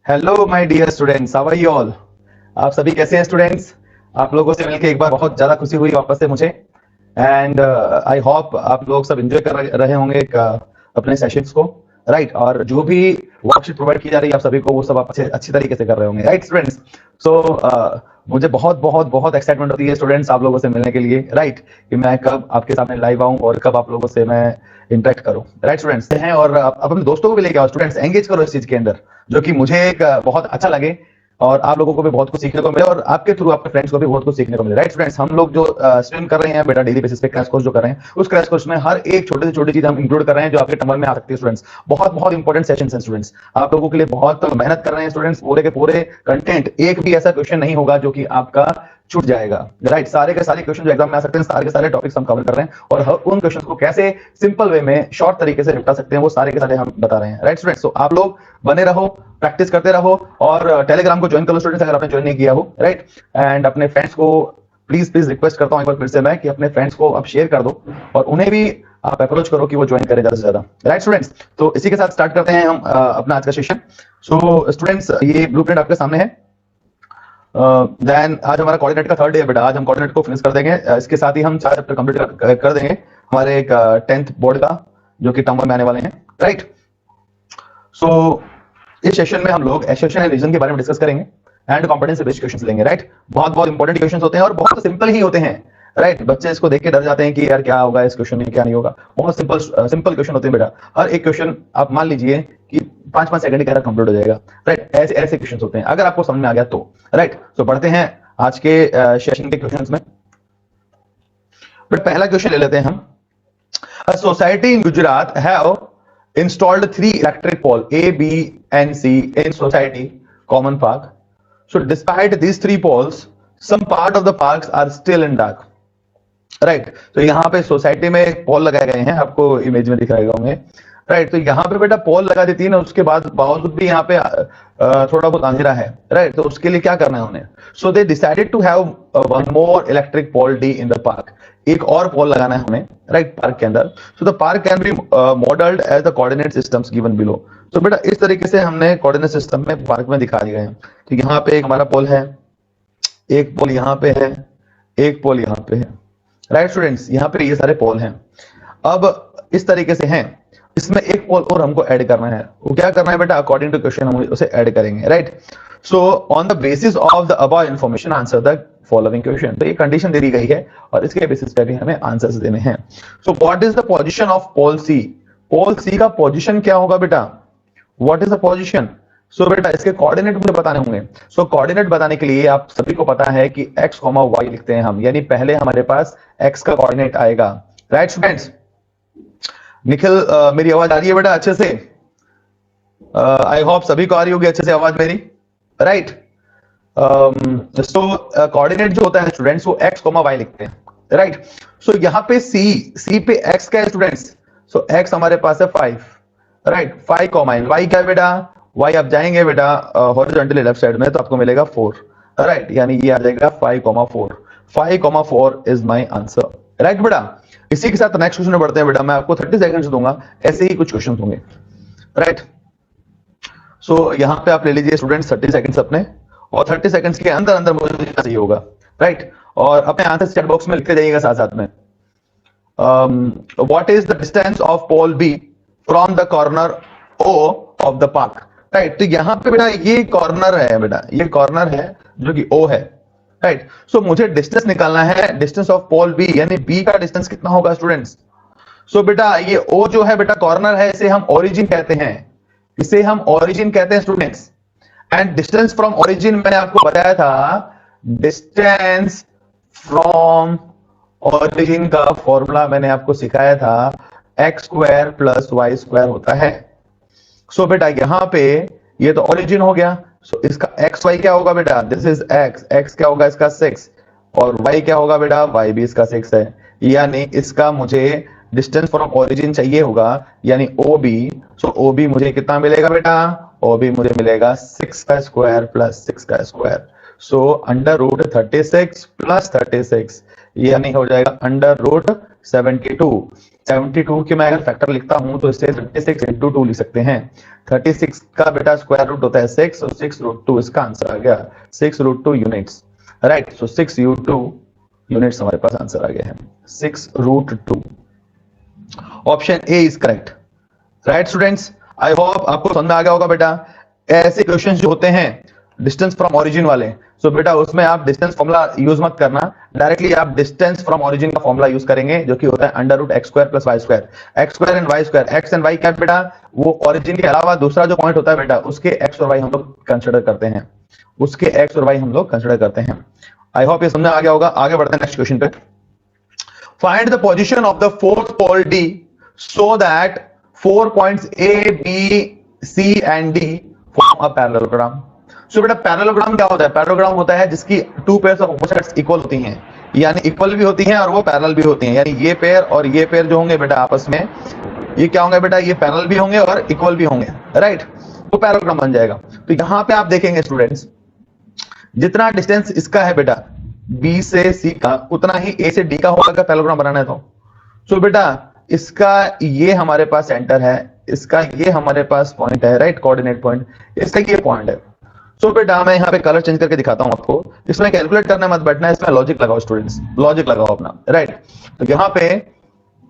Hello my dear students, how are you all. आप सभी कैसे हैं स्टूडेंट्स। आप लोगों से मिलकर एक बार बहुत ज्यादा खुशी हुई वापस से मुझे। एंड आई होप आप लोग सब एंजॉय कर रहे होंगे अपने सेशंस को, राइट। और जो भी वर्कशीट प्रोवाइड की जा रही है आप सभी को, वो सब आप अच्छी तरीके से कर रहे होंगे, राइट स्टूडेंट्स। सो मुझे बहुत बहुत बहुत एक्साइटमेंट होती है स्टूडेंट्स आप लोगों से मिलने के लिए, राइट। कि मैं कब आपके सामने लाइव आऊं और कब आप लोगों से मैं इंटरेक्ट करूं, राइट स्टूडेंट्स हैं। और आप अपने दोस्तों को भी लेके आओ स्टूडेंट्स, एंगेज करो इस चीज के अंदर, जो कि मुझे एक बहुत अच्छा लगे और आप लोगों को भी बहुत कुछ सीखने को मिले और आपके थ्रू आपके फ्रेंड्स को भी बहुत कुछ सीखने को मिले, राइट स्टूडेंट्स। हम लोग जो स्ट्रीम कर रहे हैं बेटा डेली बेसिस पे क्रैश कोर्स जो कर रहे हैं, उस क्रैश कोर्स में हर एक छोटी से छोटी चीज हम इंक्लूड कर रहे हैं जो आपके टमल में आ सकती है स्टूडेंट्स। बहुत बहुत इंपॉर्टेंट सेशंस हैं स्टूडेंट्स, आप लोगों के लिए बहुत मेहनत कर रहे हैं स्टूडेंट्स। पूरे के पूरे कंटेंट, एक भी ऐसा क्वेश्चन नहीं होगा जो कि आपका छूट जाएगा, राइट। सारे के सारे क्वेश्चन जो एग्जाम में आ सकते हैं, सारे के सारे टॉपिक्स हम कवर कर रहे हैं और उन क्वेश्चन को कैसे सिंपल वे में शॉर्ट तरीके से निपटा सकते हैं वो सारे के सारे हम बता रहे हैं, राइट स्टूडेंट्स। तो आप लोग बने रहो, प्रैक्टिस करते रहो और टेलीग्राम को ज्वाइन करो स्टूडेंट्स अगर आपने ज्वाइन नहीं किया हो, राइट। एंड अपने फ्रेंड्स को प्लीज प्लीज रिक्वेस्ट करता हूं एक बार फिर से मैं कि अपने फ्रेंड्स को आप शेयर कर दो और उन्हें भी आप अप्रोच करो कि वो ज्वाइन करें ज्यादा से ज्यादा, राइट स्टूडेंट्स। तो इसी के साथ स्टार्ट करते हैं हम अपना आज का सेशन। सो स्टूडेंट्स, ये ब्लूप्रिंट आपके सामने है। देन आज हमारा कोऑर्डिनेट का थर्ड डे है बेटा, आज हम कोऑर्डिनेट को फिनिश कर देंगे। इसके साथ ही हम 4 चैप्टर कंप्लीट कर देंगे हमारे एक 10th बोर्ड का, जो कि टर्म में आने वाले हैं, राइट। सो इस सेशन में हम लोग एसेशन एंड रीजन के बारे में डिस्कस करेंगे एंड कॉम्पिटेंसी बेस्ड क्वेश्चंस लेंगे, राइट। बहुत बहुत इंपॉर्टेंट क्वेश्चंस होते हैं और बहुत सिंपल ही होते हैं, राइट। बच्चे इसको देख के डर जाते हैं कि यार क्या होगा इस क्वेश्चन में, क्या नहीं होगा। बहुत सिंपल क्वेश्चन होते हैं बेटा। हर एक क्वेश्चन आप मान लीजिए कि 5-5 सेकंड के अंदर कंप्लीट हो जाएगा, राइट। ऐसे ऐसे क्वेश्चंस होते हैं अगर आपको समझ में आ गया तो, राइट। तो पढ़ते हैं आज के सेशन के क्वेश्चंस में। बट पहला क्वेश्चन ले लेते हैं हम। A society in Gujarat have installed 3 electric pole A, B, and C in society common park. So despite these 3 poles, some part of the parks are still in dark. Right तो यहाँ पे society में एक पोल लगाए गए हैं, आपको image में दिख रहे होंगे, राइट। तो यहाँ पे बेटा पोल लगा देती है ना, उसके बाद बावजूद भी यहाँ पे थोड़ा बहुत अंधेरा है, राइट। तो उसके लिए क्या करना है उन्हें। So they decided to have one more electric pole D in the park. एक और पोल लगाना है हमें, राइट, पार्क के अंदर। So the park can be modelled as the coordinate systems given below. तो बेटा इस तरीके से हमने कोऑर्डिनेट सिस्टम में पार्क में दिखा दिए हैं। तो यहाँ पे एक हमारा पोल है, एक पोल यहाँ पे है, एक पोल यहाँ पे है, राइट स्टूडेंट्स। यहाँ पे ये सारे पोल हैं। अब इस तरीके से हैं, इसमें एक पोल और हमको ऐड करना है। वो क्या करना है बेटा, अकॉर्डिंग टू क्वेश्चन हम उसे ऐड करेंगे, right. So on the basis of the above information answer the following question. तो ये कंडीशन दे दी गई है और इसके बेसिस पे भी हमें आंसर्स देने हैं। So what is the position of pole C. Pole C का पोजीशन क्या होगा बेटा, what is the position. So बेटा इसके कोऑर्डिनेट मुझे बताने होंगे। सो कोऑर्डिनेट बताने के लिए आप सभी को पता है कि x, y लिखते हैं हम, यानी पहले हमारे पास x का कोऑर्डिनेट आएगा, राइट स्टूडेंट्स। निखिल मेरी आवाज आ रही है बेटा अच्छे से। आई होप सभी को आ रही होगी अच्छे से आवाज मेरी, राइट। सो कोऑर्डिनेट जो होता है स्टूडेंट्स वो x, y लिखते हैं, राइट। सो यहाँ पे c पे x क्या है स्टूडेंट्स। सो x हमारे पास है 5, राइट। 5 y क्या है बेटा, y आप जाएंगे बेटा हॉरिजॉन्टली लेफ्ट साइड में तो आपको मिलेगा 4, राइट। यानी ये आ जाएगा 5,4। 5,4 इज माय आंसर, राइट बेटा। इसी के साथ नेक्स्ट क्वेश्चन में बढ़ते हैं बेटा। मैं आपको 30 सेकंड्स दूंगा, ऐसे ही कुछ क्वेश्चन होंगे, राइट। सो यहाँ पे आप ले लीजिए स्टूडेंट्स 30 सेकंड्स अपने, और 30 सेकंड्स के अंदर अंदर मुझे लिखना चाहिए होगा, राइट। और अपने आंसर चैट बॉक्स में लिखते जाइएगा साथ साथ में। What is the distance of pole B from the corner O of the park, right. तो यहाँ पे बेटा ये कॉर्नर है बेटा, ये कॉर्नर है जो कि O है, राइट। सो मुझे डिस्टेंस निकालना है, डिस्टेंस ऑफ पोल बी, यानी बी का डिस्टेंस कितना होगा स्टूडेंट्स। सो बेटा ये O जो है बेटा कॉर्नर है, इसे हम ओरिजिन कहते हैं, इसे हम ओरिजिन कहते हैं students. And distance from origin मैंने आपको बताया था, डिस्टेंस फ्रॉम ओरिजिन का फॉर्मूला मैंने आपको सिखाया था, x² + y² होता है। सो बेटा यहाँ पे ये तो ओरिजिन हो गया। सो इसका एक्स वाई क्या होगा बेटा, दिस इज एक्स क्या होगा इसका 6, और वाई क्या होगा बेटा, वाई भी इसका 6 है। यानी इसका मुझे डिस्टेंस फ्रॉम ओरिजिन चाहिए होगा, यानी ओ बी। सो ओ बी मुझे कितना मिलेगा बेटा, ओ बी मुझे मिलेगा 6 का स्क्वायर + 6 का स्क्वायर। सो √36 + 36 यानी हो जाएगा 72 की मैं अगर फैक्टर लिखता हूं तो इससे 36 इंटू 2 लिख सकते हैं। 36 का बेटा स्क्वायर रूट होता है 6, और 6 रूट 2 इसका आंसर आ गया 6 root 2 units, right. So 6 root 2 units हमारे पास आंसर आ गया है 6 root 2। Option A is correct, right students. I hope आपको समझ में आ गया होगा बेटा। ऐसे क्वेश्चंस जो होते हैं डिस्टेंस फ्रॉम ओरिजिन वाले, सो बेटा उसमें आप डिस्टेंस फॉर्मूला यूज मत करना, डायरेक्टली आप डिस्टेंस फ्रॉम ओरिजिन का फॉर्मूला यूज करेंगे जो कि होता है under root X square plus Y square. X square and Y square, X and Y क्या बेटा, वो ओरिजिन के अलावा दूसरा जो पॉइंट होता है बेटा उसके एक्स और वाई हम लोग कंसिडर करते हैं, उसके एक्स और वाई हम लोग कंसिडर करते हैं। आई होप ये समझ आ गया होगा। आगे बढ़ते हैं नेक्स्ट क्वेश्चन पे। Find the position of the fourth pole D so that 4 points A B C and D form a parallelogram. So बेटा पैरेललोग्राम क्या होता है? पैरेललोग्राम होता है जिसकी two pairs of opposites equal होती हैं, यानी इक्वल भी होती हैं और वो पैरेलल भी होती हैं, यानी ये पेयर और ये पेयर जो होंगे बेटा आपस में ये क्या होंगे बेटा, ये पैरेलल भी होंगे और इक्वल भी होंगे, राइट। तो पैरेललोग्राम बन जाएगा। तो यहां पे आप देखेंगे स्टूडेंट्स, जितना डिस्टेंस इसका है बेटा बी से सी का, उतना ही ए से डी का होगा पैरेललोग्राम बनाना है तो। सो बेटा इसका ये हमारे पास सेंटर है, इसका ये हमारे पास पॉइंट है, राइट, कोऑर्डिनेट पॉइंट, इसका ये पॉइंट है। सो बेटा मैं यहाँ पे कलर चेंज करके दिखाता हूं आपको, इसमें कैलकुलेट करना मत बैठना, इसमें लॉजिक लगाओ स्टूडेंट्स, लॉजिक लगाओ अपना, राइट। तो यहाँ पे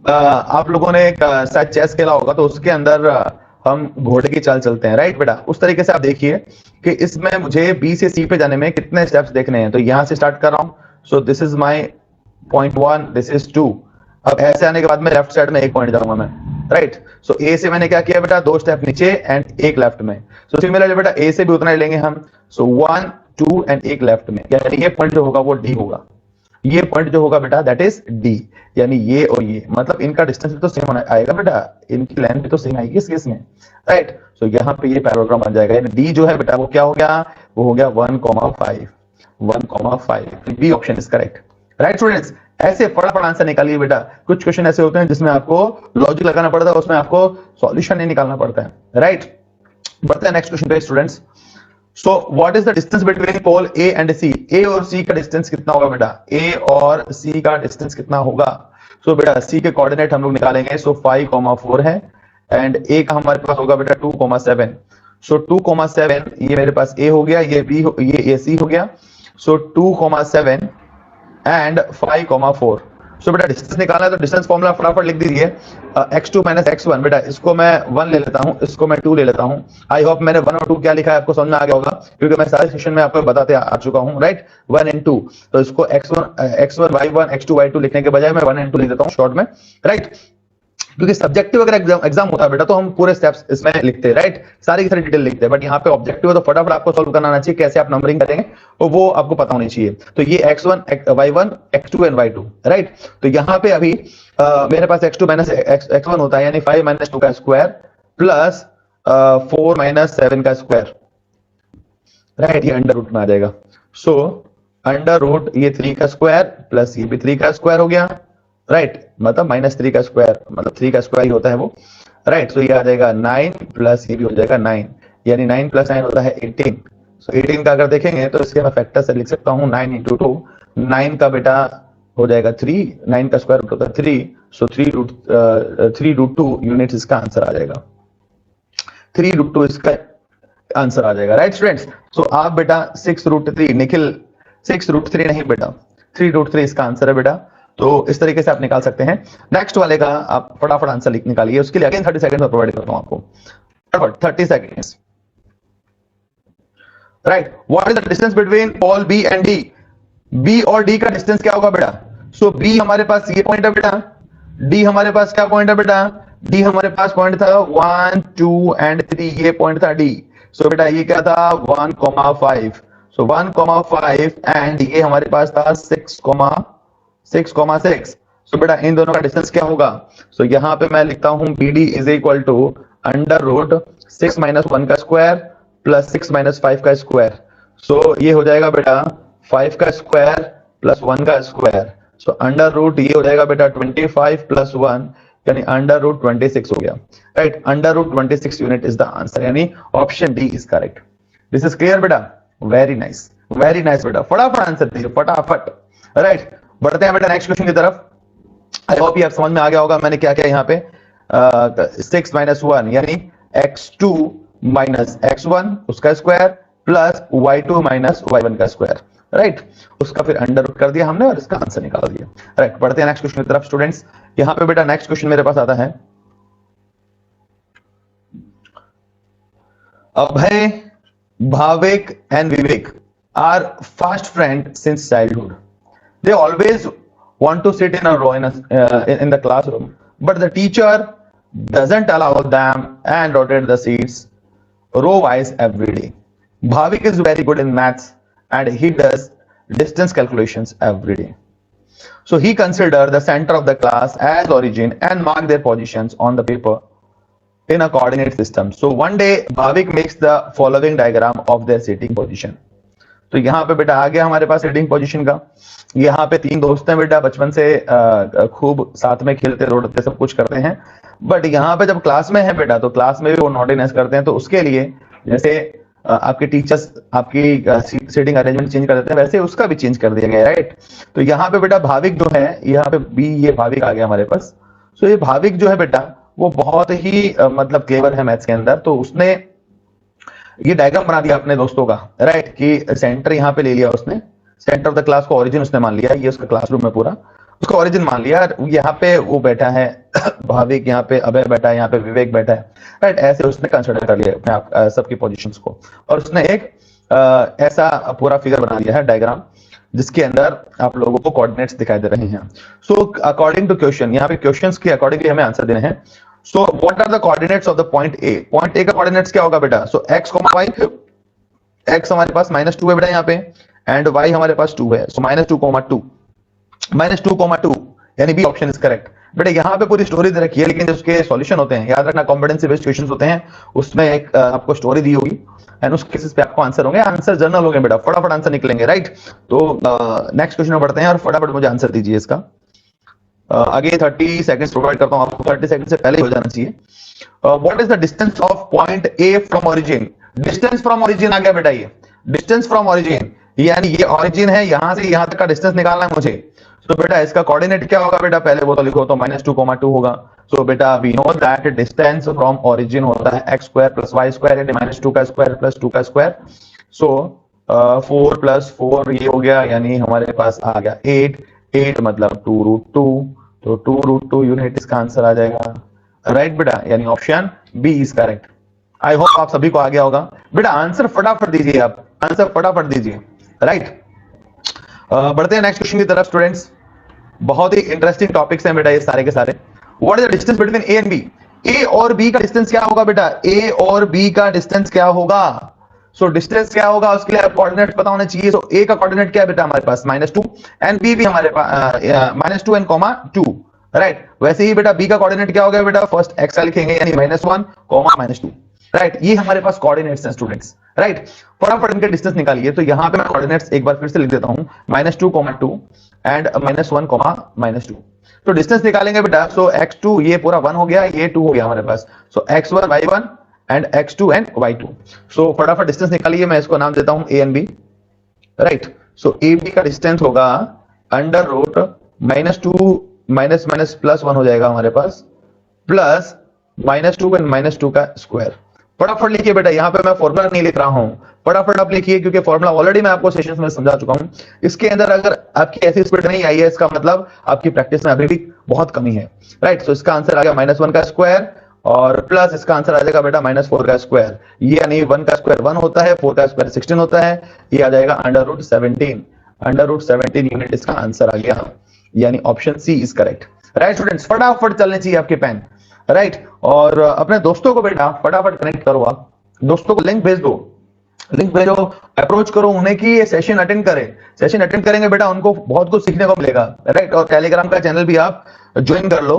आप लोगों ने शायद चेस खेला होगा, तो उसके अंदर हम घोड़े की चाल चलते हैं, राइट बेटा। उस तरीके से आप देखिए कि इसमें मुझे बी से सी पे जाने में कितने स्टेप्स देखने हैं। तो यहां से स्टार्ट कर रहा हूं, सो this is my point 1, this is 2। अब ऐसे आने के बाद में लेफ्ट साइड में एक पॉइंट जाऊंगा मैं, राइट। सो ए से मैंने क्या किया बेटा, 2 स्टेप नीचे एंड एक लेफ्ट में। सो सिमिलरली बेटा ए से भी उतना ही लेंगे हम, सो 1 2 एंड एक लेफ्ट में, यानी ये पॉइंट जो होगा वो डी होगा, ये पॉइंट जो होगा बेटा दैट इज डी, यानी ये और ये, मतलब इनका डिस्टेंस भी तो सेम आएगा बेटा, इनकी लेंथ भी तो सेम आएगी इस केस में, राइट। सो यहाँ पे ये पैरेललोग्राम बन जाएगा, यानी डी जो है बेटा वो क्या हो गया, वो हो गया 1,5, 1,5। B option is correct, right students. ऐसे फटाफट आंसर निकालिए बेटा। कुछ क्वेश्चन ऐसे होते हैं जिसमें आपको लॉजिक लगाना पड़ता है, उसमें आपको सॉल्यूशन नहीं निकालना पड़ता है, राइट। बढ़ते हैं नेक्स्ट क्वेश्चन पे students. So what is the distance between pole A and C? A और सी का डिस्टेंस कितना होगा बेटा, ए और सी का डिस्टेंस कितना होगा? सो बेटा सी के कोऑर्डिनेट हम लोग निकालेंगे, सो 5,4 है एंड ए का हमारे पास होगा बेटा 2,7। सो 2,7 ये मेरे पास ए हो गया, ये बी ये सी हो गया। सो 2,7 एंड 5,4। सो बेटा डिस्टेंस निकालना है तो डिस्टेंस फॉर्मूला फटाफट लिख दीजिए, x2 माइनस x1। बेटा इसको मैं 1 ले लेता हूं, इसको मैं 2 ले लेता हूं। आई होप मैंने 1 और 2 क्या लिखा है आपको समझ में आ गया होगा, क्योंकि मैं सारे सेशन में आपको बताते आ चुका हूं, राइट। 1 एंड 2, तो इसको x1 y1 x2 y2 लिखने के बजाय मैं 1 एंड 2 लिख देता हूं शॉर्ट में, राइट। क्योंकि सब्जेक्टिव अगर एग्जाम होता है बेटा तो हम पूरे स्टेप्स इसमें लिखते हैं, राइट, सारी की सारी डिटेल लिखते हैं। बट यहाँ पे ऑब्जेक्टिव है तो फटाफट आपको सॉल्व करना आना चाहिए, कैसे आप नंबरिंग करेंगे तो वो आपको पता होनी चाहिए। तो ये x1 y1 x2 and y2, right. तो यहाँ पे अभी मेरे पास x2 माइनस x1 होता है, यानी 5 माइनस 2 का स्क्वायर प्लस 4 माइनस 7 का स्क्वायर, राइट, ये अंडर रूट में आ जाएगा। सो अंडर रूट ये 3 का स्क्वायर प्लस ये भी 3 का स्क्वायर हो गया, राइट, मतलब -3 का स्क्वायर, मतलब 3 का स्क्वायर ही होता है वो, राइट। सो ये आ जाएगा 9 प्लस ये भी हो जाएगा 9, यानी 9 प्लस 9 होता है 18। सो 18 का अगर देखेंगे तो इसके मैं फैक्टर से लिख सकता हूँ 9 इंटू 2, 9 का बेटा हो जाएगा 3, 9 का स्क्वायर रूट होता है 3, सो 3 रूट 2 यूनिट इसका आंसर आ जाएगा, 3 रूट 2 इसका आंसर आ जाएगा, राइट स्टूडेंट्स। सो आप बेटा 6 रूट 3, निखिल 6 रूट 3 नहीं बेटा 3 रूट 3 इसका आंसर है बेटा। तो इस तरीके से आप निकाल सकते हैं। नेक्स्ट वाले का आप फटाफट आंसर निकालिए, उसके लिए अगेन 30 सेकंड में प्रोवाइड करता हूं आपको, फटाफट 30 seconds, right. What is the distance between pole B and D? B और डी का डिस्टेंस क्या होगा बेटा? सो बी हमारे पास ये पॉइंट है बेटा, डी हमारे पास क्या पॉइंट है बेटा, डी हमारे पास पॉइंट था 1 2 एंड 3, ये पॉइंट था डी। सो बेटा ये क्या था 1,5, सो 1,5 एंड ये हमारे पास था 6,6। सो बेटा इन दोनों का डिस्टेंस क्या होगा? सो यहाँ पे मैं लिखता हूं BD is equal to under root 6 minus 1 का स्क्वायर प्लस 6 माइनस 5 का स्क्वायर। सो ये हो जाएगा बेटा 5 का स्क्वायर प्लस 1 का स्क्वायर। सो अंडर रूट ये हो जाएगा बेटा 25 प्लस 1, यानी अंडर रूट 26 हो गया, right. Under root 26 unit is the answer, यानी option D is correct. This is clear बेटा, वेरी नाइस बेटा, फटाफट आंसर दीजिए फटाफट, राइट। बढ़ते हैं बेटा नेक्स्ट क्वेश्चन की तरफ। आई होप ये आप समझ में आ गया होगा मैंने क्या किया यहाँ पे। 6 - 1 यानी x2 माइनस x1 उसका square plus y2 minus y1 का स्क्वायर, राइट। उसका फिर अंडर रूट कर दिया हमने और इसका आंसर निकाल दिया, राइट। बढ़ते हैं नेक्स्ट क्वेश्चन की तरफ स्टूडेंट्स। यहाँ पे बेटा नेक्स्ट क्वेश्चन मेरे पास आता है। Abhay, Bhavik and Vivek are fast friend since childhood. They always want to sit in a row in the classroom, but the teacher doesn't allow them and rotate the seats row wise every day. Bhavik is very good in maths and he does distance calculations every day. So he consider the center of the class as origin and mark their positions on the paper in a coordinate system. So one day Bhavik makes the following diagram of their sitting position. तो यहाँ पे बेटा आ गया हमारे पास seating position का। यहाँ पे तीन दोस्त हैं बेटा, बचपन से खूब साथ में खेलते रोडते सब कुछ करते हैं, बट यहाँ पे जब क्लास में है बेटा तो क्लास में भी वो नॉटीनेस करते हैं। तो उसके लिए जैसे आपके टीचर्स आपकी सीटिंग अरेंजमेंट चेंज कर देते हैं, वैसे उसका भी चेंज कर दिया गया, राइट। तो यहाँ पे बेटा भाविक जो है, यहाँ पे बी, ये भाविक आ गया हमारे पास। तो ये भाविक जो है बेटा वो बहुत ही मतलब क्लेवर है मैथ्स के अंदर। तो उसने ये डायग्राम बना दिया अपने दोस्तों का, राइट, कि सेंटर यहाँ पे ले लिया उसने, सेंटर ऑफ द क्लास को ओरिजिन उसने मान लिया, ये उसका क्लासरूम में पूरा उसका ओरिजिन मान लिया। यहाँ पे वो बैठा है भाविक, यहाँ पे अभय बैठा है, यहाँ पे विवेक बैठा है, राइट। ऐसे उसने कंसिडर कर लिया अपने आप सबकी पोजीशंस को और उसने एक ऐसा पूरा फिगर बना दिया है डायग्राम, जिसके अंदर आप लोगों को कोऑर्डिनेट्स दिखाई दे रहे हैं। सो अकॉर्डिंग टू क्वेश्चन, यहाँ पे क्वेश्चंस के अकॉर्डिंगली हमें आंसर देने हैं। So what are the coordinates of the point A? Point A का coordinates क्या होगा बेटा? So x, y, x हमारे पास -2 है बेटा यहाँ पे, and y हमारे पास 2 है। So -2, -2 यानी B ऑप्शन इज करेक्ट। बेटा यहाँ पे पूरी स्टोरी दे रखी है, लेकिन उसके सॉल्यूशन होते हैं, याद रखना कॉम्पिटेंसी बेस्ड क्वेश्चंस होते हैं, उसमें एक आपको स्टोरी दी होगी एंड उस केसेस पे आपको आंसर होंगे। आंसर जनरल होंगे बेटा, फटाफट आंसर निकलेंगे, राइट। तो नेक्स्ट क्वेश्चन में बढ़ते हैं और फटाफट मुझे आंसर दीजिए इसका। आगे 30 सेकंड्स प्रोवाइड करता हूं आपको, 30 सेकंड से पहले ही हो जाना चाहिए। What is the distance of point A from origin? Distance from origin आ गया बेटा, ये डिस्टेंस फ्रॉम ओरिजिन यानी ये ओरिजिन है, यहां से यहां तक का डिस्टेंस निकालना है मुझे। तो बेटा इसका कोऑर्डिनेट क्या होगा बेटा, पहले वो तो लिखो, तो -2, 2 होगा। सो बेटा we know that distance from origin होता है x² + y² यानी -2 का स्क्वायर प्लस 2 का स्क्वायर। सो 4 + 4 ये हो गया, यानी हमारे पास आ गया 8 मतलब 2√2, तो 2√2 यूनिट इसका आंसर आ जाएगा, राइट बेटा, यानी option B is correct. I hope आप सभी को आ गया होगा बेटा। आंसर फटाफट दीजिए, आप आंसर फटाफट दीजिए, राइट। बढ़ते हैं नेक्स्ट क्वेश्चन की तरफ स्टूडेंट्स। बहुत ही इंटरेस्टिंग टॉपिक्स हैं बेटा ये सारे के सारे। What is the distance between A and B? A और बी का डिस्टेंस क्या होगा बेटा? ए और बी का डिस्टेंस क्या होगा? सो डिस्टेंस क्या होगा उसके लिए कोऑर्डिनेट पता होने चाहिए। सो ए का कोऑर्डिनेट क्या है बेटा हमारे पास? -2 एंड बी भी हमारे पास -2 एंड (2), राइट। वैसे ही बेटा बी का कोऑर्डिनेट क्या होगा बेटा? फर्स्ट एक्स लिखेंगे यानी -1, -2, राइट। ये हमारे पास कोऑर्डिनेट्स हैं स्टूडेंट्स, राइट। फटाफट इनके डिस्टेंस निकालिए। तो यहां पे मैं कोऑर्डिनेट्स एक बार फिर से लिख देता हूं, -2, (2) एंड -1, -2। तो डिस्टेंस निकालेंगे बेटा। सो x2 ये पूरा 1 हो गया, ये 2 हो गया हमारे पास। सो x1 y1 and x2 and y2। सो फटाफट डिस्टेंस निकालिए, मैं इसको नाम देता हूं a and b, right. So A B का डिस्टेंस होगा √(-2) +1 हो जाएगा हमारे पास, प्लस -2 एंड -2 का स्क्वायर। फटाफट लिखिए बेटा, यहां पे मैं फॉर्मूला नहीं लिख रहा हूं, फटाफट आप लिखिए, क्योंकि फॉर्मूला ऑलरेडी मैं आपको सेशंस में समझा चुका हूं। इसके अंदर अगर आपकी ऐसी स्पीड नहीं आई है, इसका मतलब आपकी प्रैक्टिस में अभी भी बहुत कमी है, राइट। तो इसका आंसर आ गया -1 का स्क्वायर और प्लस इसका आंसर आ जाएगा बेटा -4 का स्क्वायर। ये यानी 1 का स्क्वायर 1 होता है, 4 का स्क्वायर 16 होता है, ये आ जाएगा √17 यूनिट इसका आंसर आ गया, यानी option C is correct, right students. फटाफट चलने चाहिए आपके पेन, राइट। और अपने दोस्तों को बेटा फटाफट कनेक्ट करो, आप दोस्तों को लिंक भेज दो, लिंक भेजो, अप्रोच करो उन्हें कि ये सेशन अटेंड करें। सेशन अटेंड करेंगे बेटा उनको बहुत कुछ सीखने को मिलेगा, राइट। और टेलीग्राम का चैनल भी आप ज्वाइन कर लो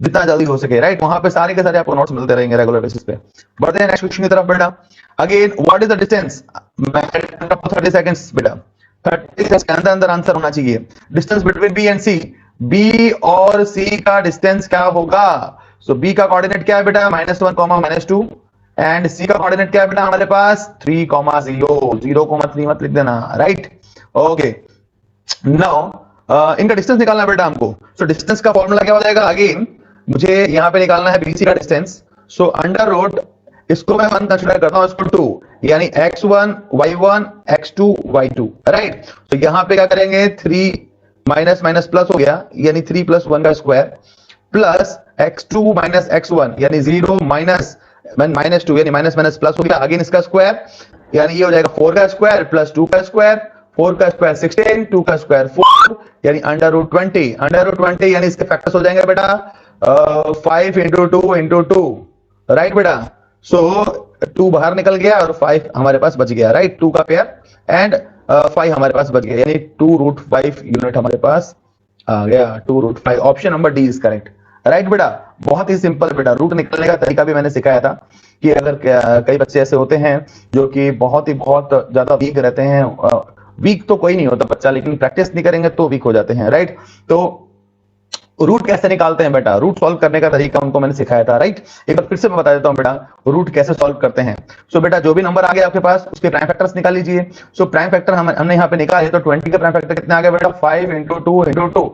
जितना जल्दी हो सके, राइट। वहां पे सारे के सारे आपको नोट्स मिलते रहेंगे रेगुलर बेसिस पे। बढ़ते हैं नेक्स्ट क्वेश्चन की तरफ बेटा। Again what is the distance? 30 seconds बेटा, 30 सेकंड्स के अंदर अंदर आंसर होना चाहिए। Distance between B and C, B और सी का डिस्टेंस क्या होगा? सो बी का कोऑर्डिनेट क्या है बेटा? -1, -2 एंड सी का कोऑर्डिनेट क्या है बेटा हमारे पास? 3, 0, 0, 3 मत लिख देना, राइट। ओके, नाउ इनका डिस्टेंस निकालना है बेटा हमको। सो डिस्टेंस का फॉर्मूला क्या हो जाएगा, अगेन मुझे यहाँ पे निकालना है बीसी का डिस्टेंस। सो अंडर रूट, इसको मैं 1 कंसीडर करता हूँ, इसको 2, यानी x1 y1 x2 y2, right. तो यहाँ पे क्या करेंगे, 3 माइनस माइनस प्लस हो गया, यानी 3 + 1 का square, plus x2 minus x1 यानी 0 माइनस -2 यानी माइनस माइनस प्लस हो गया, अगेन इसका स्क्वायर, यानी ये हो जाएगा 4 का स्क्वायर प्लस 2 का स्क्वायर, 4 का स्क्वायर 16, 2 का स्क्वायर 4, यानी अंडर रूट 20 यानी इसके फैक्टर्स हो जाएंगे बेटा 5 × 2 × 2, राइट बेटा। सो 2 बाहर निकल गया और 5 हमारे पास बच गया, राइट, 2 का पेयर एंड 5 हमारे पास बच गया, यानी 2√5 यूनिट हमारे पास आ गया, 2√5। Option number D is correct, right बेटा। बहुत ही सिंपल बेटा, रूट निकलने का तरीका भी मैंने सिखाया था कि अगर कई बच्चे ऐसे होते हैं जो कि बहुत ज्यादा वीक रहते हैं, वीक तो कोई नहीं होता बच्चा, लेकिन प्रैक्टिस नहीं करेंगे तो वीक हो जाते हैं, राइट। तो रूट कैसे निकालते हैं बेटा, रूट सॉल्व करने का तरीका उनको मैंने सिखाया था, राइट। एक बार फिर से मैं बता देता हूं बेटा, रूट कैसे सॉल्व करते हैं। सो बेटा जो भी नंबर आ गया आपके पास उसके प्राइम फैक्टर्स निकाल लीजिए। सो प्राइम फैक्टर हमने यहाँ पे निकाले, तो 20 का प्राइम फैक्टर कितने आ गया बेटा, 5 × 2 × 2।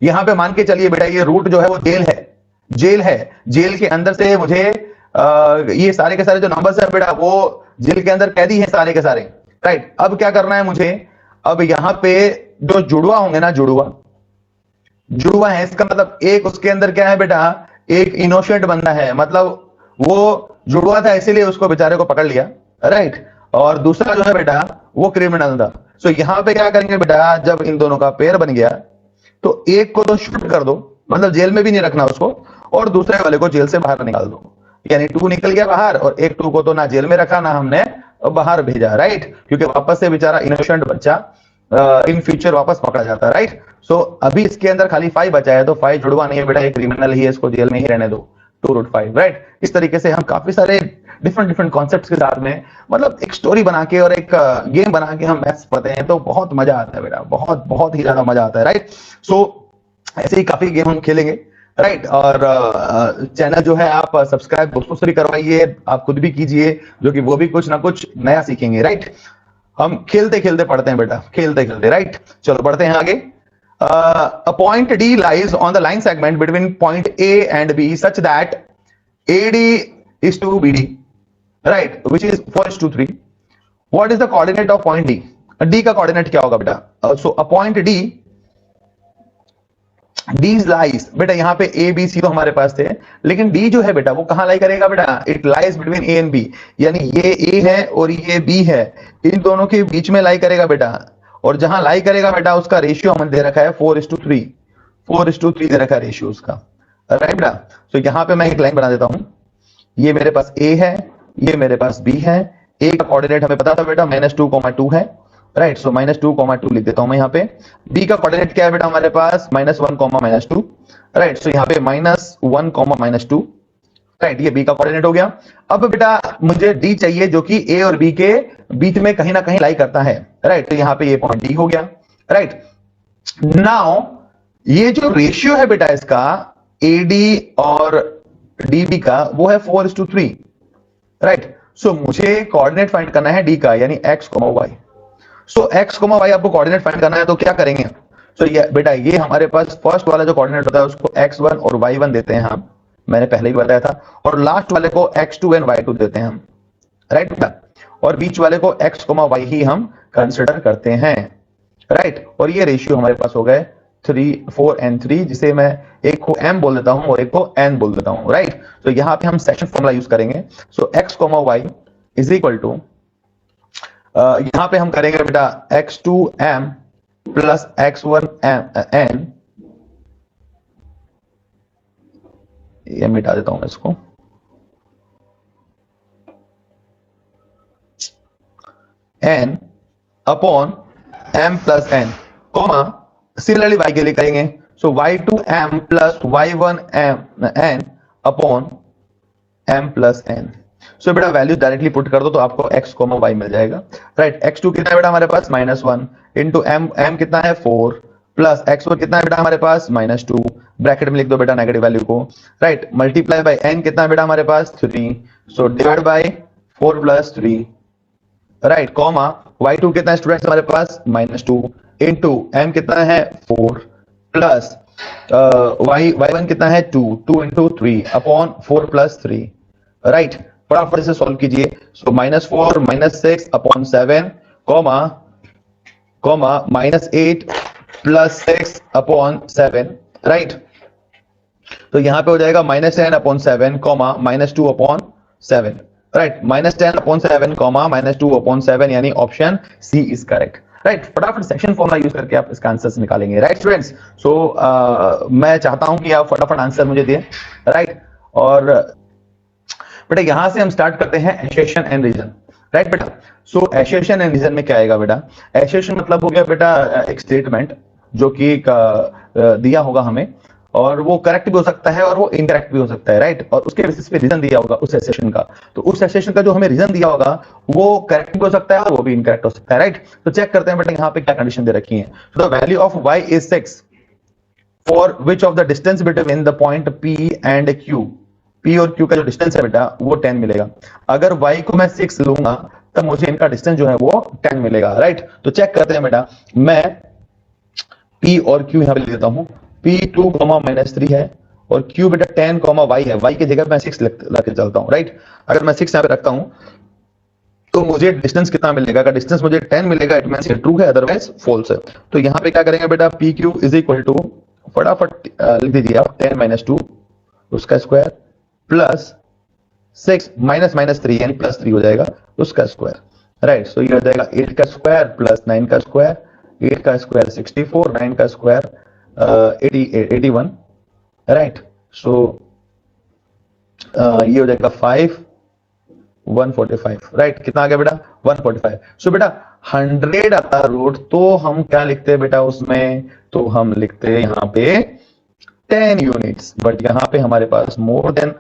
यहाँ पे मान के चलिए बेटा ये रूट जो है वो जेल है, जेल के अंदर से मुझे ये सारे के सारे जो नंबर्स है बेटा वो जेल के अंदर कैदी है सारे के सारे, राइट। अब क्या करना है मुझे, अब यहाँ पे जो जुड़वा होंगे ना, जुड़वा है, इसका मतलब एक उसके अंदर क्या है बेटा, एक इनोसेंट बंदा है, मतलब वो जुड़वा था इसीलिए उसको बेचारे को पकड़ लिया, राइट। और दूसरा जो है बेटा वो क्रिमिनल था। सो यहाँ पे क्या करेंगे बेटा, जब इन दोनों का पेयर बन गया तो एक को तो शूट कर दो, मतलब जेल में भी नहीं रखना उसको, और दूसरे वाले को जेल से बाहर निकाल दो, यानी 2 निकल गया बाहर, और एक 2 को तो ना जेल में रखा ना हमने बाहर भेजा, राइट, क्योंकि वापस से बेचारा इनोसेंट बच्चा इन फ्यूचर वापस पकड़ा जाता है, राइट। सो अभी इसके अंदर खाली 5 बचा है, तो 5 जुड़वा नहीं है बेटा, एक क्रिमिनल ही है, इसको जेल में ही रहने दो, 2√5, राइट। इस तरीके से हम काफी सारे डिफरेंट कॉन्सेप्ट्स के साथ में, मतलब एक स्टोरी बना के और एक गेम बना के हम मैथ्स पढ़ते हैं, तो बहुत मजा आता है बेटा, बहुत ही ज्यादा मजा आता है, राइट। सो ऐसे ही काफी गेम हम खेलेंगे, राइट। और चैनल जो है आप सब्सक्राइब दोस्तों से भी करवाइए, आप खुद भी कीजिए, जो कि वो भी कुछ ना कुछ नया सीखेंगे, राइट। हम खेलते खेलते पढ़ते हैं बेटा, खेलते खेलते, राइट। चलो बढ़ते हैं आगे। A point D lies on the line segment between point A and B such that AD is to BD, right, which is 4:3. What is the coordinate of point D? D का coordinate क्या होगा बेटा? So a point D lies, बेटा यहाँ पे A B C तो हमारे पास थे, लेकिन D जो है बेटा वो कहाँ लाई करेगा बेटा, it lies between A and B, यानी ये A है और ये B है, इन दोनों के बीच में लाई करेगा बेटा, और जहां लाई करेगा बेटा उसका रेशियो हमने दे रखा है 4:3 दे रखा है रेशियो उसका, राइट बेटा। तो यहाँ पे मैं एक लाइन बना देता हूं, ये मेरे पास A है, ये मेरे पास B है, A का कोऑर्डिनेट हमें पता था बेटा -2,2 है, राइट। सो -2,2 लिख देता हूं मैं यहाँ पे। B का कोऑर्डिनेट क्या है बेटा हमारे पास -1, -2, राइट। सो यहाँ पे -1, -2, राइट, ये B का कोऑर्डिनेट हो गया। अब बेटा मुझे D चाहिए जो कि A और B के बीच में कहीं ना कहीं लाई करता है, राइट। तो यहाँ पे ये पॉइंट D हो गया, राइट। नाउ ये जो रेशियो है बेटा इसका AD और DB का वो है 4:3, राइट। सो मुझे कोऑर्डिनेट फाइंड करना है D का, यानी x, y। सो x, y आपको कोऑर्डिनेट फाइंड करना है, तो क्या करेंगे, सो ये बेटा ये हमारे पास फर्स्ट वाला जो कोऑर्डिनेट होता है उसको x1 और y1 देते हैं हम, मैंने पहले ही बताया था, और लास्ट वाले को x2 एंड y2 देते हैं हम, राइट बेटा, और बीच वाले को x, y ही हम कंसिडर करते हैं, राइट। और ये रेशियो हमारे पास हो गए 3, 4 एंड 3, जिसे मैं एक को m बोल देता हूं और एक को n बोल देता हूं, राइट। तो यहां पे हम सेक्शन फॉर्मूला यूज करेंगे। So x, y is equal to, यहां पे हम करेंगे बेटा x2m प्लस x1n, ये मिटा देता हूं मैं इसको, n upon m plus n, comma similarly y के लिए करेंगे। सो y2m plus y1n upon m plus n। सो बेटा वैल्यू डायरेक्टली पुट कर दो तो आपको x, y मिल जाएगा, राइट। x2 कितना है बेटा हमारे पास -1 इंटू m कितना है 4, प्लस x1 कितना है बेटा हमारे पास -2, ब्रैकेट में लिख दो बेटा नेगेटिव वैल्यू को, राइट। मल्टीप्लाई बाय n कितना है बेटा हमारे पास 3, so divide by 4 + 3, right, comma y2 कितना है स्टूडेंट्स हमारे पास -2, इंटू m कितना है 4 प्लस y1 कितना है 2, 2 इंटू 3 अपॉन 4 प्लस 3, राइट। फटाफट से सॉल्व कीजिए। So -4 -6 upon 7 comma comma -8 plus 6 upon 7, right. तो यहां पे हो जाएगा -10 upon 7 comma -2 upon 7, right. -10 upon 7 comma -2 upon 7 यानी option C is correct, right. फटाफट सेक्शन फॉर्मूला यूज करके आप इसका आंसर निकालेंगे, राइट स्टूडेंट्स। सो मैं चाहता हूं कि आप फटाफट आंसर मुझे दें, राइट। और बेटा यहां से हम स्टार्ट करते हैं एसोसिएशन एंड रीजन, राइट बेटा। सो एसोसिएशन एंड रीजन में क्या आएगा बेटा? एसोसिएशन मतलब हो गया बेटा एक स्टेटमेंट जो कि दिया होगा हमें, और वो करेक्ट भी हो सकता है और वो इनकरेक्ट भी हो सकता है, राइट। और उसके बेसिस पे रीजन दिया होगा उस एसोसिएशन का, तो उस एसोसिएशन का जो हमें रीजन दिया होगा वो करेक्ट भी हो सकता है और वो भी इनकरेक्ट हो सकता है, राइट। तो चेक करते हैं बेटा यहाँ पे क्या कंडीशन दे रखी है। The value of y is 6 for which of the distance between the point P and Q, P और Q का जो डिस्टेंस है बेटा वो 10 मिलेगा। अगर y को मैं 6 लूंगा तब मुझे इनका डिस्टेंस जो है वो 10 मिलेगा, राइट। तो चेक करते हैं बेटा, मैं P और Q यहां पे लिख देता हूं। P 2, -3 है और Q बेटा 10, y है। y की जगह मैं 6 लेके चलता हूं, राइट। अगर मैं 6 यहां पे रखता हूं तो मुझे डिस्टेंस कितना मिलेगा? अगर डिस्टेंस मुझे 10 मिलेगा इट मींस ये ट्रू है, अदरवाइज फॉल्स है। तो यहां पे क्या करेंगे बेटा, PQ इज इक्वल टू, फटाफट लिख दीजिए आप, 10 - 2 उसका स्क्वायर प्लस 6 -3 यानी +3 हो जाएगा उसका स्क्वायर, राइट। सो ये हो जाएगा 8 का स्क्वायर प्लस 9 का स्क्वायर, 8 का स्क्वायर 64, 9 का स्क्वायर 81, राइट। सो ये हो जाएगा 5 145, राइट। कितना आ गया बेटा? 145। सो बेटा 100 आता रूट तो हम क्या लिखते हैं बेटा उसमें? तो हम लिखते हैं यहाँ पे 10 यूनिट्स, बट यहाँ पे हमारे पास मोर देन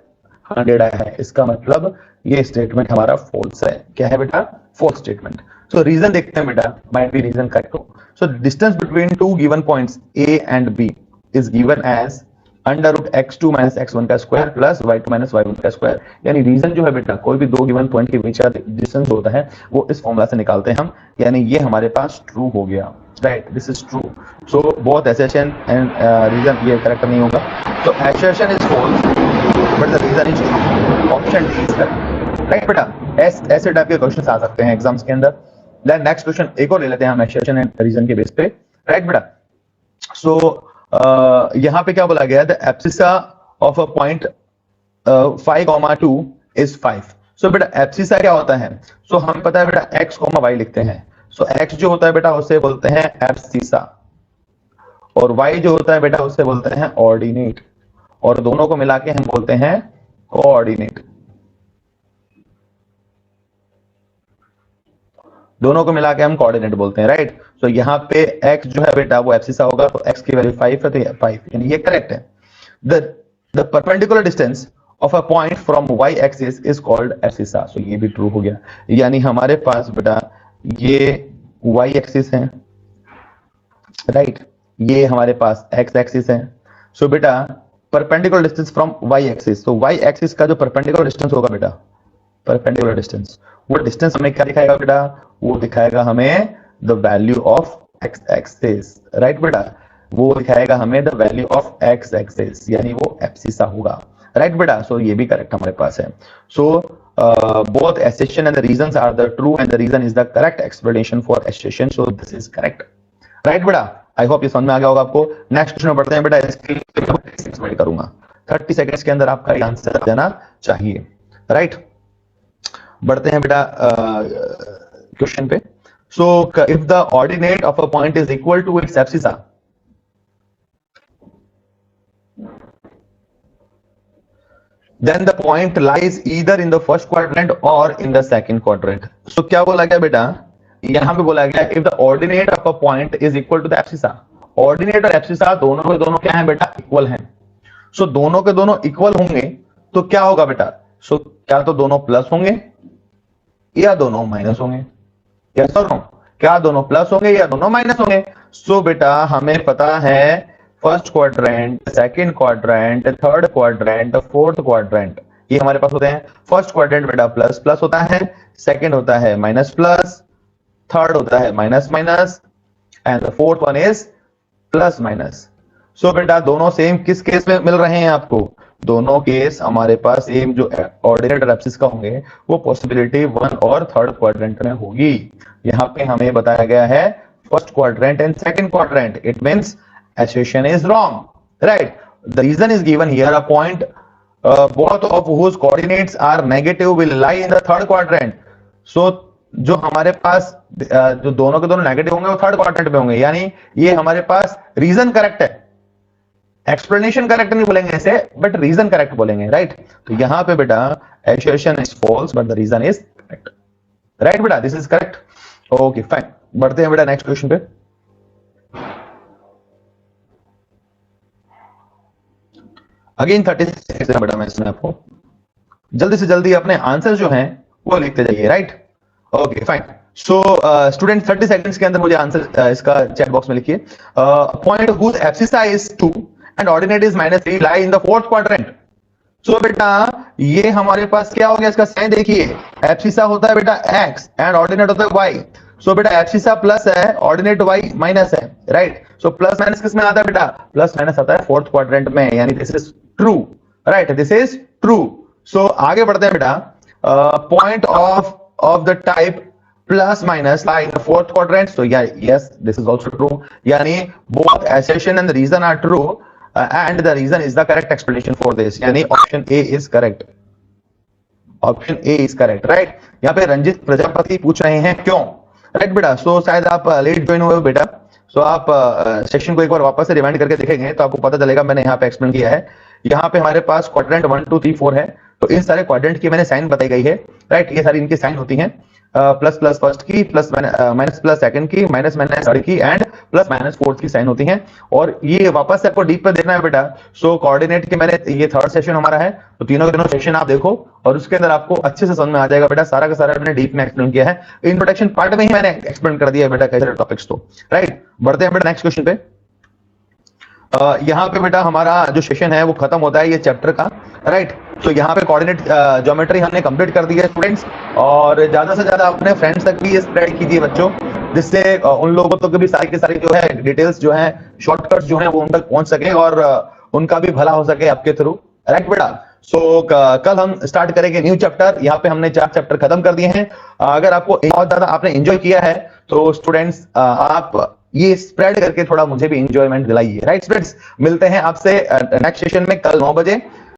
100 आया है, इसका मतलब ये स्टेटमेंट हमारा फॉल्स है। क्या है बेटा? False statement. सो रीजन देखते हैं बेटा, माइट बी रीजन करेक्ट हो। So distance between two given points A and B is given as √x2 - x1 का स्क्वायर प्लस y2 - y1 का स्क्वायर। यानी रीजन जो है बेटा, कोई भी दो गिवन पॉइंट के बीच का डिस्टेंस होता है वो इस फॉर्मूला से निकालते हैं हम, यानी ये हमारे पास ट्रू हो गया, right. This is true. So both association and reason ये करेक्ट नहीं होगा। तो association is false but the reason is true, option D is correct, right बेटा। ऐसे टाइप के क्वेश्चंस आ सकते हैं एग्जाम्स के अंदर। देन नेक्स्ट क्वेश्चन एक और ले लेते हैं हम एसोसिएशन एंड रीजन के बेस पे, राइट बेटा। सो यहां पे क्या बोला गया? The abscissa of a point 5, 2 is 5। सो बेटा एब्सिसा क्या होता है? सो हमें पता है बेटा x, y लिखते हैं। सो x जो होता है बेटा उसे बोलते हैं एब्सिसा, और y जो होता है बेटा उसे बोलते हैं ऑर्डिनेट, और दोनों को मिला के हम बोलते हैं कोऑर्डिनेट। दोनों को मिला के हम कोऑर्डिनेट बोलते हैं, राइट। सो यहाँ पे x जो है बेटा वो एब्सिसा होगा, तो x की वैल्यू 5 है, तो ये 5 यानी ये करेक्ट है। The perpendicular distance of a point from y axis is called abscissa. So ये भी ट्रू हो गया, यानी हमारे पास बेटा ये y एक्सिस है, राइट। ये हमारे पास x एक्सिस है। सो बेटा perpendicular distance from y axis, तो y एक्सिस का जो परपेंडिकुलर डिस्टेंस होगा बेटा, परपेंडिकुलर डिस्टेंस, वो डिस्टेंस हमें क्या दिखाएगा बेटा? वो दिखाएगा हमें the value of x axis, right बेटा। वो दिखाएगा हमें the value of x axis, यानी वो एब्सिसा होगा, राइट बेटा। सो ये भी करेक्ट हमारे पास है। So both association and the reasons are the true and the reason is the correct explanation for association, so this is correct, right बेटा। आई होप ये समझ में आ गया होगा आपको। नेक्स्ट क्वेश्चन में बढ़ते हैं बेटा, इसके लिए वेट करूंगा 30 सेकंड्स के अंदर आपका आंसर देना चाहिए, राइट। बढ़ते हैं बेटा क्वेश्चन पे। So if the ordinate of a point is equal to its abscissa, then the point lies either in the first quadrant or in the second quadrant. So क्या बोला गया बेटा? यहां पे बोला गया if the ordinate of a point is equal to the abscissa. Ordinate और abscissa दोनों के दोनों क्या है बेटा? इक्वल हैं। सो दोनों के दोनों इक्वल होंगे तो क्या होगा बेटा? सो क्या तो दोनों प्लस होंगे या दोनों माइनस होंगे? यस और नो? क्या दोनों प्लस होंगे या दोनों माइनस होंगे? सो बेटा हमें पता है first quadrant, second quadrant, third quadrant, fourth quadrant, ये हमारे पास होते हैं। फर्स्ट क्वाड्रेंट बेटा प्लस प्लस होता है, सेकंड होता है माइनस प्लस, थर्ड होता है minus minus, and the fourth one is plus minus. So बेटा दोनों सेम किस केस में मिल रहे हैं आपको? दोनों केस हमारे पास सेम जो ऑर्डिनेट और एब्सिस का होंगे वो पॉसिबिलिटी 1 और थर्ड क्वाड्रेंट में होगी। यहाँ पे हमें बताया गया है first quadrant and second quadrant, it means assertion is wrong, right? The reason is given here, a point both of whose coordinates are negative will lie in the third quadrant. So जो हमारे पास जो दोनों के दोनों negative होंगे वो third quadrant में होंगे, यानी ये हमारे पास रीजन करेक्ट है, एक्सप्लेनेशन करेक्ट नहीं बोलेंगे ऐसे, बट रीजन करेक्ट बोलेंगे, राइट? तो यहां पे बेटा assertion is false but the reason is correct, right बेटा? This is correct. Okay fine, बढ़ते हैं बेटा नेक्स्ट क्वेश्चन पे। अगेन 30 सेकंड बेटा मैं इसमें आपको जल्दी से जल्दी अपने आंसर जो हैं वो लिखते जाइए, right? Okay fine. So student 30 seconds के अंदर मुझे आंसर इसका चैट बॉक्स में लिखिए। Point whose abscissa is 2 and ordinate is -3 lie in the fourth quadrant. So बेटा ये हमारे पास क्या हो गया, इसका साइन देखिए, एब्सिसा होता है बेटा x एंड ऑर्डिनेट होता है y। सो बेटा एब्सिसा प्लस है, ऑर्डिनेट y माइनस है, राइट? सो प्लस माइनस किस में आता है बेटा? प्लस माइनस आता है फोर्थ क्वाड्रेंट में, यानी this is true, right? This is true. So आगे बढ़ते हैं बेटा। Point of the type plus minus lie in the fourth quadrant. So yes this is also true, यानी both assertion and reason are true and the reason is the correct explanation for this, यानी option A is correct, option A is correct, right? यहाँ पे रंजित प्रजापति पूछ रहे हैं क्यों, right बेटा? सो शायद आप लेट ज्वाइन हुए हो बेटा, सो आप सेक्शन को एक बार वापस से रिवाइंड करके देखेंगे तो आपको पता चलेगा मैंने यहाँ पे एक्सप्लेन किया है। यहाँ पे हमारे पास क्वाड्रेंट 1 2 3 4 है, तो इन सारे क्वाड्रेंट की मैंने साइन बताई गई है, राइट? ये सारी इनकी साइन होती हैं, प्लस प्लस फर्स्ट की, प्लस माइनस प्लस सेकंड की, माइनस माइनस थर्ड की एंड प्लस माइनस फोर्थ की साइन होती हैं। और ये वापस से आपको डीप पे देखना है बेटा। सो कोऑर्डिनेट के मैंने ये थर्ड सेशन हमारा है, तो तीनों के तीनों सेशन आप देखो और उसके अंदर आपको अच्छे से समझ में आ जाएगा बेटा। सारा का सारा मैंने डीप में एक्सप्लेन किया है, इंट्रोडक्शन पार्ट में ही मैंने एक्सप्लेन कर दिया है बेटा कई सारे टॉपिक्स, तो राइट? बढ़ते हैं बेटा नेक्स्ट क्वेश्चन पे। यहाँ पे बेटा हमारा जो सेशन है वो खत्म होता है ये चैप्टर का, राइट? तो यहाँ पे कोऑर्डिनेट ज्योमेट्री हमने कंप्लीट कर दी है स्टूडेंट्स, और ज्यादा से ज्यादा अपने फ्रेंड्स तक भी ये स्प्रेड कीजिए बच्चों, जिससे उन लोगों तक भी सारी की सारी जो है डिटेल्स जो है, शॉर्टकट्स जो है वो उन तक पहुंच सके और उनका भी भला हो सके आपके थ्रू, राइट बेटा? सो कल हम स्टार्ट करेंगे न्यू चैप्टर। यहाँ पे हमने 4 चैप्टर खत्म कर दिए हैं। अगर आपको बहुत ज्यादा आपने एंजॉय किया है तो स्टूडेंट्स आप ये स्प्रेड करके थोड़ा मुझे भी एंजॉयमेंट दिलाइए, राइट स्टूडेंट्स? मिलते हैं आपसे नेक्स्ट सेशन में कल 9 बजे।